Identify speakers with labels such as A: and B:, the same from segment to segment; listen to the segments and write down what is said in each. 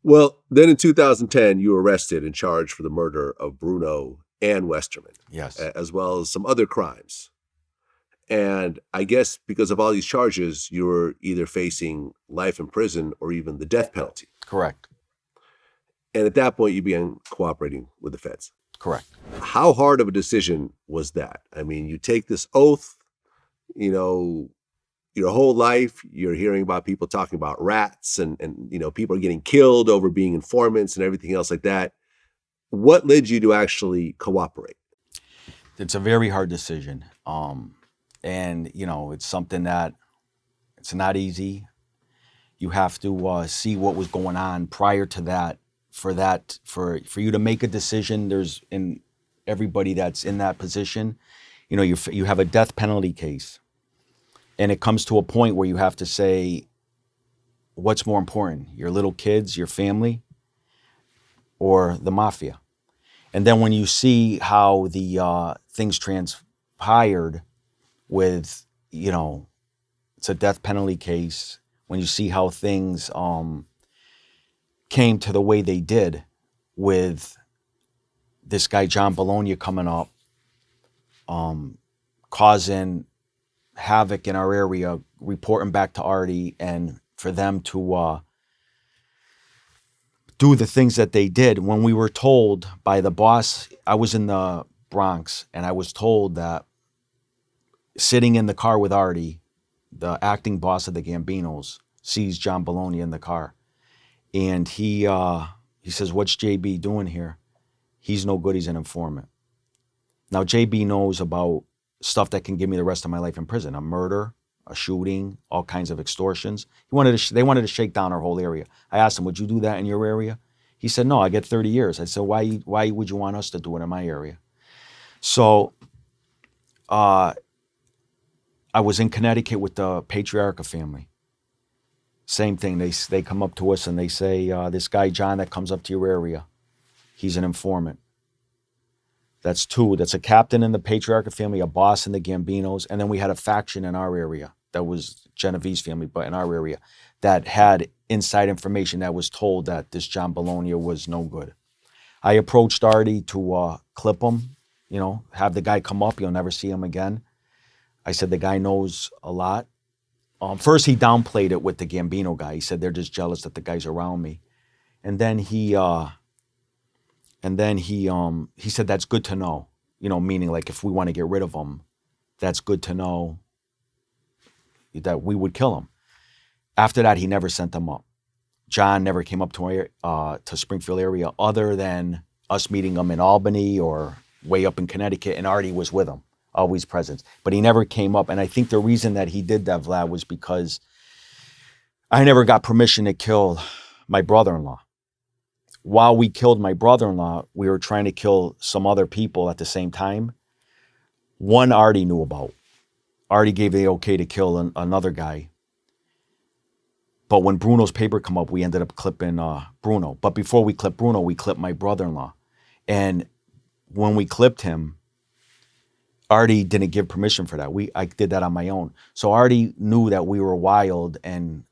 A: Well, then in 2010, you were arrested and charged for the murder of Bruno and Westerman,
B: Yes.
A: as well as some other crimes. And I guess because of all these charges, you were either facing life in prison or even the death penalty.
B: Correct.
A: And at that point, you began cooperating with the feds.
B: Correct.
A: How hard of a decision was that? I mean, you take this oath, you know, your whole life, you're hearing about people talking about rats and people are getting killed over being informants and everything else like that. What led you to actually cooperate?
B: It's a very hard decision. And, it's something that it's not easy. You have to see what was going on prior to that. For you to make a decision, there's in everybody that's in that position, you have a death penalty case. And it comes to a point where you have to say, what's more important, your little kids, your family, or the mafia? And then when you see how the things transpired with, it's a death penalty case, when you see how things came to the way they did with this guy, John Bologna, coming up, causing havoc in our area, reporting back to Artie, and for them to do the things that they did. When we were told by the boss, I was in the Bronx, and I was told that sitting in the car with Artie, the acting boss of the Gambinos, sees John Bologna in the car. And he says, "What's JB doing here? He's no good, he's an informant." Now, JB knows about stuff that can give me the rest of my life in prison, a murder, a shooting, all kinds of extortions. They wanted to shake down our whole area. I asked him, "Would you do that in your area?" He said, "No, I get 30 years. I said, why would you want us to do it in my area?" So I was in Connecticut with the Patriarcha family. Same thing. They come up to us and they say, "This guy, John, that comes up to your area, he's an informant." That's two. That's a captain in the Patriarcha family, a boss in the Gambinos, and then we had a faction in our area that was Genovese family, but in our area, that had inside information that was told that this John Bologna was no good. I approached Artie to clip him, have the guy come up. You'll never see him again. I said, the guy knows a lot. First, he downplayed it with the Gambino guy. He said, they're just jealous that the guy's around me. And then he said, that's good to know. Meaning like if we want to get rid of him, that's good to know that we would kill him. After that, he never sent them up. John never came up to Springfield area other than us meeting him in Albany or way up in Connecticut, and Artie was with him, always present. But he never came up, and I think the reason that he did that, Vlad, was because I never got permission to kill my brother-in-law. While we killed my brother-in-law, we were trying to kill some other people at the same time. One Artie knew about. Artie gave the okay to kill another guy. But when Bruno's paper come up, we ended up clipping Bruno. But before we clipped Bruno, we clipped my brother-in-law. And when we clipped him, Artie didn't give permission for that. I did that on my own. So Artie knew that we were wild and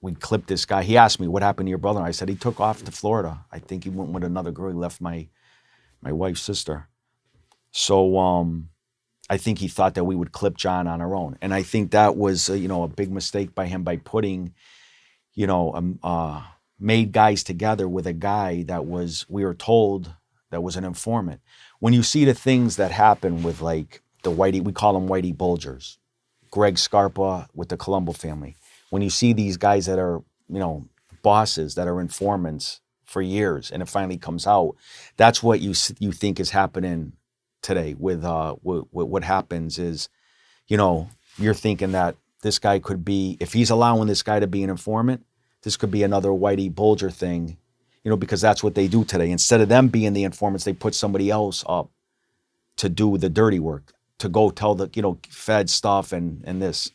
B: we clipped this guy. He asked me, what happened to your brother? I said, he took off to Florida. I think he went with another girl. He left my wife's sister. So I think he thought that we would clip John on our own. And I think that was, a big mistake by him by putting, made guys together with a guy that we were told that was an informant. When you see the things that happen with like the Whitey, we call them Whitey Bulgers, Greg Scarpa with the Colombo family. When you see these guys that are, bosses that are informants for years, and it finally comes out, that's what you think is happening today with what happens is, you're thinking that this guy could be, if he's allowing this guy to be an informant, this could be another Whitey Bulger thing, because that's what they do today. Instead of them being the informants, they put somebody else up to do the dirty work, to go tell the, Fed stuff and this.